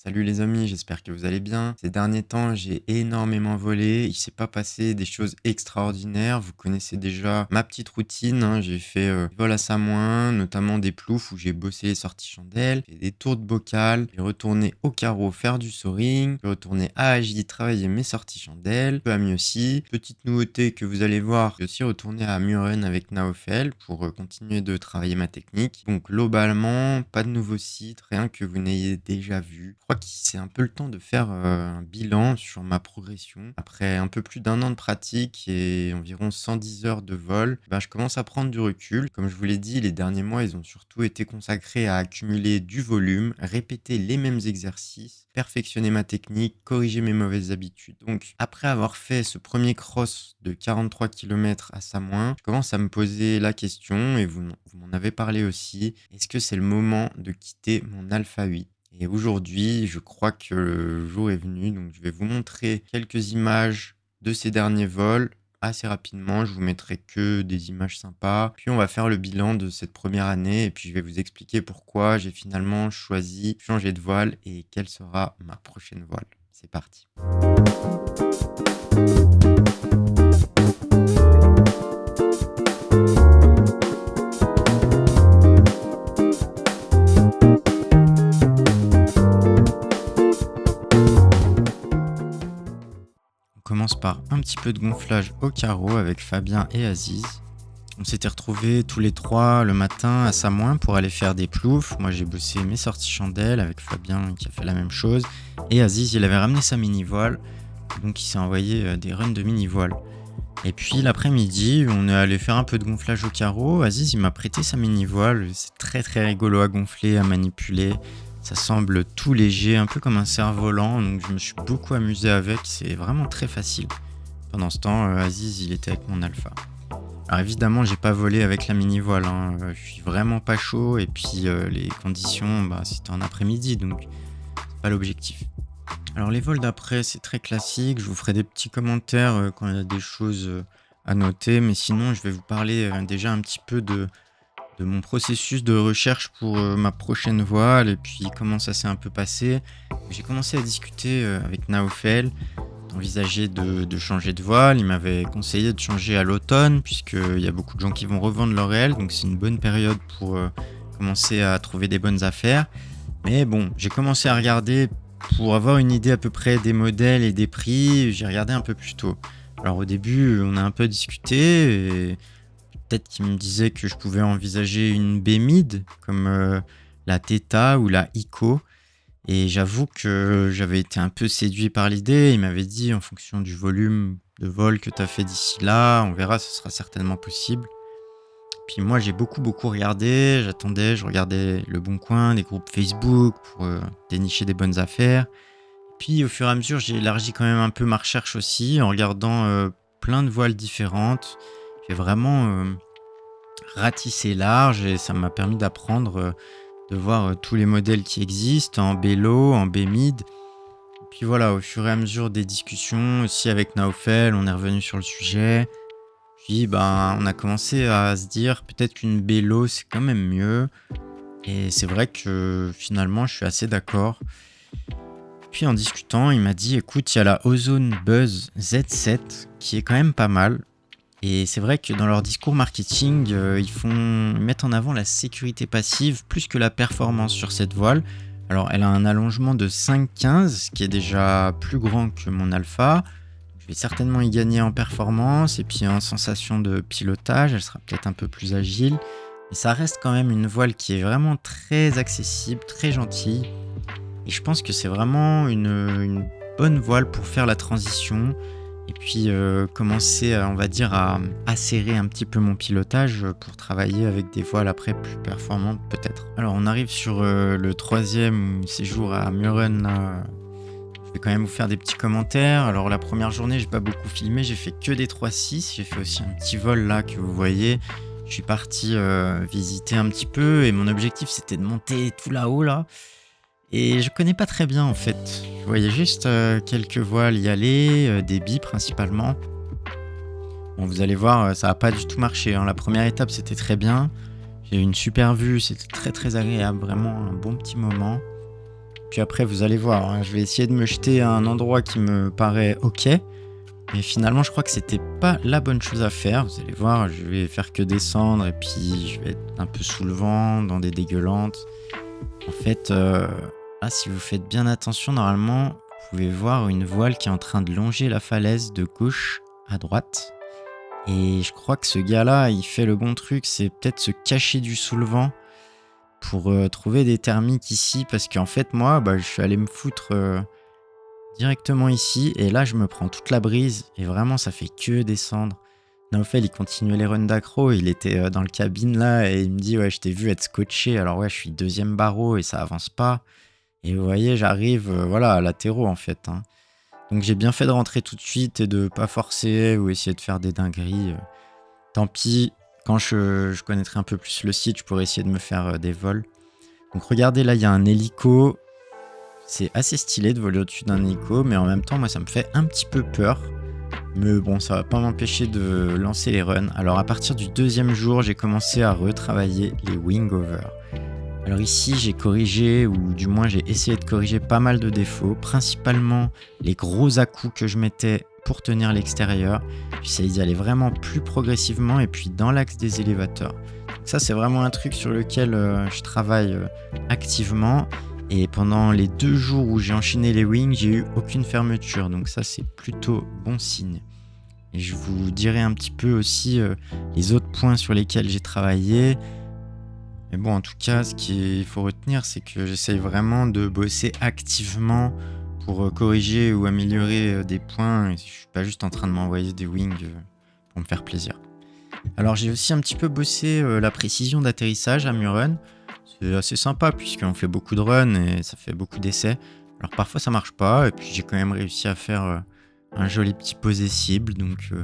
Salut les amis, j'espère que vous allez bien. Ces derniers temps, j'ai énormément volé. Il s'est pas passé des choses extraordinaires. Vous connaissez déjà ma petite routine, hein. J'ai fait des vols à Samoin, notamment des ploufs où j'ai bossé les sorties chandelles, fait des tours de bocal, j'ai retourné au carreau faire du soaring, j'ai retourné à Agy travailler mes sorties chandelles, peu à mieux aussi. Petite nouveauté que vous allez voir, j'ai aussi retourné à Muren avec Naofel pour continuer de travailler ma technique. Donc globalement, pas de nouveau site, rien que vous n'ayez déjà vu. Je crois que c'est un peu le temps de faire un bilan sur ma progression. Après un peu plus d'1 an de pratique et environ 110 heures de vol, je commence à prendre du recul. Comme je vous l'ai dit, les derniers mois, ils ont surtout été consacrés à accumuler du volume, répéter les mêmes exercices, perfectionner ma technique, corriger mes mauvaises habitudes. Donc après avoir fait ce premier cross de 43 kilomètres à Samoin, je commence à me poser la question et vous m'en avez parlé aussi. Est-ce que c'est le moment de quitter mon Alpha 8? Et aujourd'hui, je crois que le jour est venu, donc je vais vous montrer quelques images de ces derniers vols assez rapidement. Je vous mettrai que des images sympas. Puis on va faire le bilan de cette première année et puis je vais vous expliquer pourquoi j'ai finalement choisi de changer de voile et quelle sera ma prochaine voile. C'est parti. On commence par un petit peu de gonflage au carreau avec Fabien et Aziz. On s'était retrouvés tous les trois le matin à Samoin pour aller faire des ploufs. Moi, j'ai bossé mes sorties chandelles avec Fabien qui a fait la même chose. Et Aziz, il avait ramené sa mini-voile. Donc, il s'est envoyé des runs de mini-voile. Et puis, l'après-midi, on est allé faire un peu de gonflage au carreau. Aziz, il m'a prêté sa mini-voile. C'est très, très rigolo à gonfler, à manipuler. Ça semble tout léger, un peu comme un cerf-volant. Donc, je me suis beaucoup amusé avec. C'est vraiment très facile. Pendant ce temps, Aziz, il était avec mon Alpha. Alors évidemment, j'ai pas volé avec la mini-voile, hein. Je suis vraiment pas chaud et puis les conditions, c'était en après-midi, donc c'est pas l'objectif. Alors les vols d'après, c'est très classique. Je vous ferai des petits commentaires quand il y a des choses à noter, mais sinon, je vais vous parler déjà un petit peu de mon processus de recherche pour ma prochaine voile et puis comment ça s'est un peu passé. J'ai commencé à discuter avec Naofel, d'envisager de changer de voile. Il m'avait conseillé de changer à l'automne, puisqu'il y a beaucoup de gens qui vont revendre leur réel, donc c'est une bonne période pour commencer à trouver des bonnes affaires. Mais bon, j'ai commencé à regarder pour avoir une idée à peu près des modèles et des prix. J'ai regardé un peu plus tôt. Alors au début, on a un peu discuté, et peut-être qu'il me disait que je pouvais envisager une B-Mid, comme la Theta ou la Ico. Et j'avoue que j'avais été un peu séduit par l'idée. Il m'avait dit, en fonction du volume de vol que tu as fait d'ici là, on verra, ce sera certainement possible. Puis moi, j'ai beaucoup regardé. J'attendais, je regardais Le Bon Coin, des groupes Facebook pour dénicher des bonnes affaires. Puis au fur et à mesure, j'ai élargi quand même un peu ma recherche aussi en regardant plein de voiles différentes. J'ai vraiment ratissé large et ça m'a permis d'apprendre de voir tous les modèles qui existent en B-Low, en B-Mid. Et puis voilà, au fur et à mesure des discussions, aussi avec Naofel, on est revenu sur le sujet. Puis on a commencé à se dire peut-être qu'une B-Low c'est quand même mieux. Et c'est vrai que finalement je suis assez d'accord. Puis en discutant, il m'a dit écoute, il y a la Ozone Buzz Z7 qui est quand même pas mal. Et c'est vrai que dans leur discours marketing, ils mettent en avant la sécurité passive plus que la performance sur cette voile. Alors, elle a un allongement de 5,15, ce qui est déjà plus grand que mon Alpha. Je vais certainement y gagner en performance et puis en sensation de pilotage. Elle sera peut-être un peu plus agile. Mais ça reste quand même une voile qui est vraiment très accessible, très gentille. Et je pense que c'est vraiment une bonne voile pour faire la transition. Et puis commencer, on va dire, à acérer un petit peu mon pilotage pour travailler avec des voiles après plus performantes peut-être. Alors on arrive sur le 3e séjour à Muren. Là. Je vais quand même vous faire des petits commentaires. Alors la première journée, j'ai pas beaucoup filmé, j'ai fait que des 3-6. J'ai fait aussi un petit vol là que vous voyez. Je suis parti visiter un petit peu et mon objectif c'était de monter tout là-haut là. Et je connais pas très bien en fait. Je voyais juste quelques voiles y aller, des billes principalement. Bon, vous allez voir, ça a pas du tout marché, hein. La première étape c'était très bien. J'ai eu une super vue, c'était très agréable, vraiment un bon petit moment. Puis après, vous allez voir, hein, je vais essayer de me jeter à un endroit qui me paraît ok. Mais finalement, je crois que c'était pas la bonne chose à faire. Vous allez voir, je vais faire que descendre et puis je vais être un peu sous le vent, dans des dégueulantes. En fait, là, si vous faites bien attention, normalement, vous pouvez voir une voile qui est en train de longer la falaise de gauche à droite. Et je crois que ce gars-là, il fait le bon truc, c'est peut-être se cacher du sous le vent pour trouver des thermiques ici. Parce qu'en fait, moi, je suis allé me foutre directement ici. Et là, je me prends toute la brise. Et vraiment, ça fait que descendre. Naofel, il continuait les runs d'accro. Il était dans le cabine là et il me dit ouais, je t'ai vu être scotché. Alors ouais, je suis deuxième barreau et ça avance pas. Et vous voyez, j'arrive voilà, à latéraux en fait. Hein. Donc j'ai bien fait de rentrer tout de suite et de pas forcer ou essayer de faire des dingueries. Tant pis, quand je connaîtrai un peu plus le site, je pourrais essayer de me faire des vols. Donc regardez, là, il y a un hélico. C'est assez stylé de voler au-dessus d'un hélico, mais en même temps, moi, ça me fait un petit peu peur. Mais bon, ça va pas m'empêcher de lancer les runs. Alors à partir du deuxième jour, j'ai commencé à retravailler les wing-over. Alors ici, j'ai corrigé, ou du moins j'ai essayé de corriger pas mal de défauts, principalement les gros à-coups que je mettais pour tenir l'extérieur. J'essaye d'y aller vraiment plus progressivement et puis dans l'axe des élévateurs. Donc ça, c'est vraiment un truc sur lequel je travaille activement. Et pendant les 2 jours où j'ai enchaîné les wings, j'ai eu aucune fermeture. Donc ça, c'est plutôt bon signe. Et je vous dirai un petit peu aussi les autres points sur lesquels j'ai travaillé. Mais bon, en tout cas, ce qu'il faut retenir, c'est que j'essaye vraiment de bosser activement pour corriger ou améliorer des points. Et je suis pas juste en train de m'envoyer des wings pour me faire plaisir. Alors, j'ai aussi un petit peu bossé la précision d'atterrissage à Murun. C'est assez sympa puisqu'on fait beaucoup de runs et ça fait beaucoup d'essais. Alors parfois ça marche pas et puis j'ai quand même réussi à faire un joli petit posé cible. Donc je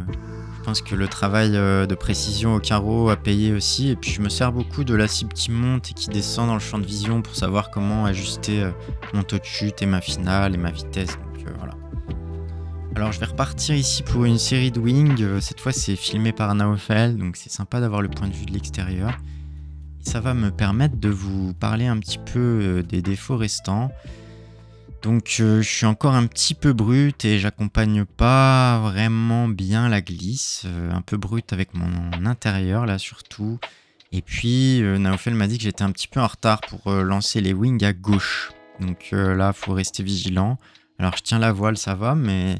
pense que le travail de précision au carreau a payé aussi. Et puis je me sers beaucoup de la cible qui monte et qui descend dans le champ de vision pour savoir comment ajuster mon taux de chute et ma finale et ma vitesse. Donc voilà. Alors je vais repartir ici pour une série de wings. Cette fois c'est filmé par Naofel, donc c'est sympa d'avoir le point de vue de l'extérieur. Ça va me permettre de vous parler un petit peu des défauts restants. Donc je suis encore un petit peu brut et j'accompagne pas vraiment bien la glisse. Un peu brut avec mon intérieur là surtout. Et puis Naofel m'a dit que j'étais un petit peu en retard pour lancer les wings à gauche. Donc là, faut rester vigilant. Alors je tiens la voile, ça va, mais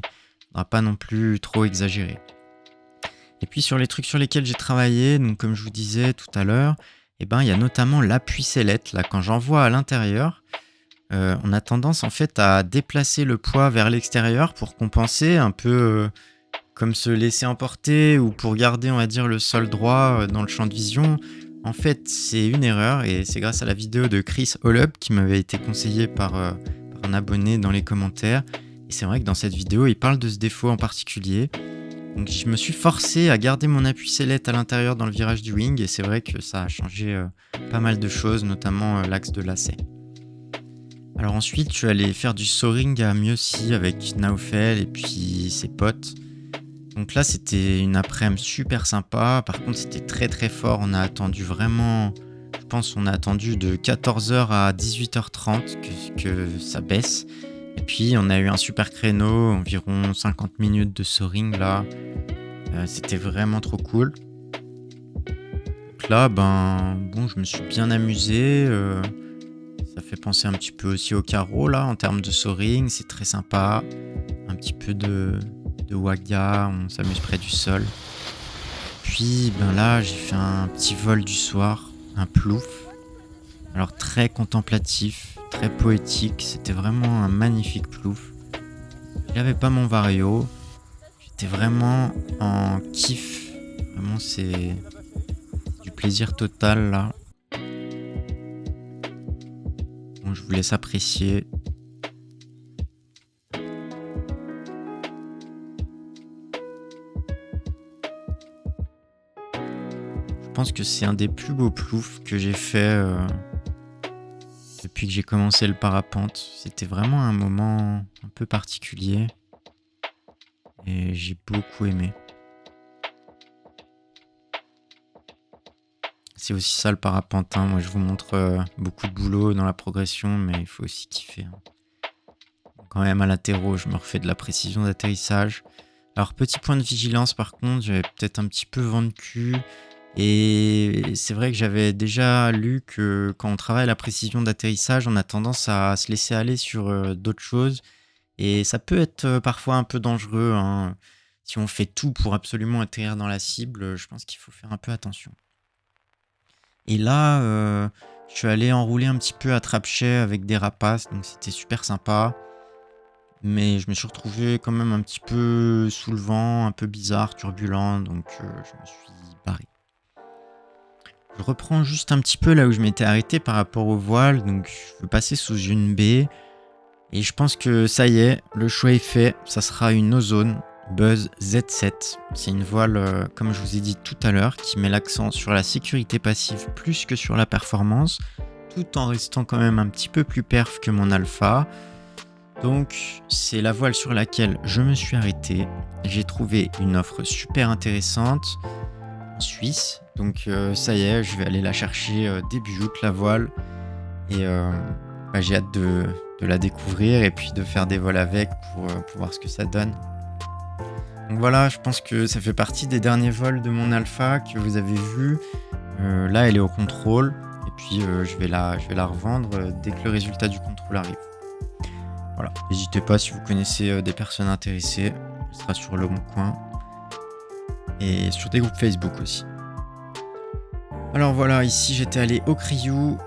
on va pas non plus trop exagérer. Et puis sur les trucs sur lesquels j'ai travaillé, donc comme je vous disais tout à l'heure, il y a notamment l'appui sellette. Là, quand j'envoie à l'intérieur, on a tendance en fait à déplacer le poids vers l'extérieur pour compenser un peu comme se laisser emporter ou pour garder, on va dire, le sol droit dans le champ de vision. En fait, c'est une erreur et c'est grâce à la vidéo de Chris Hollup qui m'avait été conseillée par un abonné dans les commentaires. Et c'est vrai que dans cette vidéo, il parle de ce défaut en particulier. Donc je me suis forcé à garder mon appui sellette à l'intérieur dans le virage du wing et c'est vrai que ça a changé pas mal de choses, notamment l'axe de lacet. Alors ensuite, je suis allé faire du soaring à Mieuxy avec Naofel et puis ses potes. Donc là, c'était une après-midi super sympa. Par contre, c'était très très fort. On a attendu vraiment, je pense, on a attendu de 14h à 18h30 que ça baisse. Et puis on a eu un super créneau, environ 50 minutes de soaring là. C'était vraiment trop cool. Donc là, je me suis bien amusé. Ça fait penser un petit peu aussi au carreau là, en termes de soaring. C'est très sympa. Un petit peu de waga, on s'amuse près du sol. Puis là, j'ai fait un petit vol du soir, un plouf. Alors très contemplatif, très poétique, c'était vraiment un magnifique plouf. Il avait pas mon vario, j'étais vraiment en kiff, vraiment c'est du plaisir total là. Bon, je vous laisse apprécier. Je pense que c'est un des plus beaux ploufs que j'ai fait depuis que j'ai commencé le parapente. C'était vraiment un moment un peu particulier et j'ai beaucoup aimé. C'est aussi ça le parapente, hein. Moi, je vous montre beaucoup de boulot dans la progression, mais il faut aussi kiffer, hein. Quand même, à latéraux, je me refais de la précision d'atterrissage. Alors, petit point de vigilance, par contre, j'avais peut-être un petit peu vent de cul. Et c'est vrai que j'avais déjà lu que quand on travaille la précision d'atterrissage, on a tendance à se laisser aller sur d'autres choses. Et ça peut être parfois un peu dangereux, hein. Si on fait tout pour absolument atterrir dans la cible, je pense qu'il faut faire un peu attention. Et là, je suis allé enrouler un petit peu à Trapchet avec des rapaces, donc c'était super sympa. Mais je me suis retrouvé quand même un petit peu sous le vent, un peu bizarre, turbulent, donc je me suis barré. Je reprends juste un petit peu là où je m'étais arrêté par rapport au voile, donc je veux passer sous une baie. Et je pense que ça y est, le choix est fait, ça sera une Ozone Buzz Z7. C'est une voile, comme je vous ai dit tout à l'heure, qui met l'accent sur la sécurité passive plus que sur la performance, tout en restant quand même un petit peu plus perf que mon Alpha. Donc c'est la voile sur laquelle je me suis arrêté. J'ai trouvé une offre super intéressante en Suisse. Donc ça y est, je vais aller la chercher début août, la voile. Et j'ai hâte de la découvrir et puis de faire des vols avec pour voir ce que ça donne. Donc voilà, je pense que ça fait partie des derniers vols de mon Alpha que vous avez vu. Là, elle est au contrôle. Et puis je vais la revendre dès que le résultat du contrôle arrive. Voilà, n'hésitez pas si vous connaissez des personnes intéressées. Ce sera sur Le Bon Coin. Et sur des groupes Facebook aussi. Alors voilà, ici j'étais allé au Criou,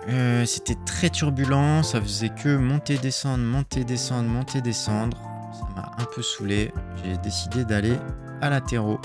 c'était très turbulent, ça faisait que monter, descendre, monter, descendre, monter, descendre. Ça m'a un peu saoulé, j'ai décidé d'aller à latéraux.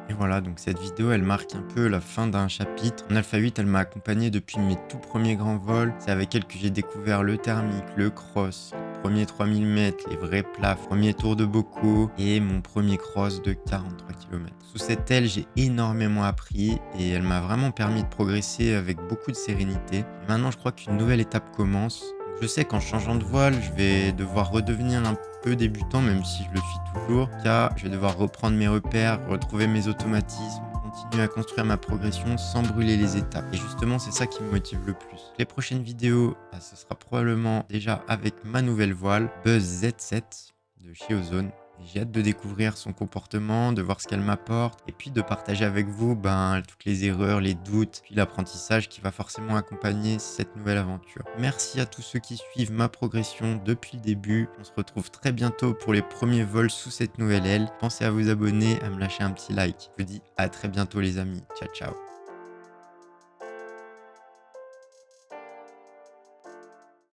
Et voilà, donc cette vidéo elle marque un peu la fin d'un chapitre. En Alpha 8 elle m'a accompagné depuis mes tout premiers grands vols. C'est avec elle que j'ai découvert le thermique, le cross, le premier 3000 mètres, les vrais plats, premier tour de Bocaux et mon premier cross de 43 km. Sous cette aile j'ai énormément appris et elle m'a vraiment permis de progresser avec beaucoup de sérénité. Et maintenant je crois qu'une nouvelle étape commence. Je sais qu'en changeant de voile, je vais devoir redevenir un peu débutant, même si je le suis toujours. Car je vais devoir reprendre mes repères, retrouver mes automatismes, continuer à construire ma progression sans brûler les étapes. Et justement, c'est ça qui me motive le plus. Les prochaines vidéos, ce sera probablement déjà avec ma nouvelle voile, Buzz Z7 de chez Ozone. J'ai hâte de découvrir son comportement, de voir ce qu'elle m'apporte et puis de partager avec vous toutes les erreurs, les doutes, puis l'apprentissage qui va forcément accompagner cette nouvelle aventure. Merci à tous ceux qui suivent ma progression depuis le début. On se retrouve très bientôt pour les premiers vols sous cette nouvelle aile. Pensez à vous abonner, à me lâcher un petit like. Je vous dis à très bientôt les amis. Ciao ciao.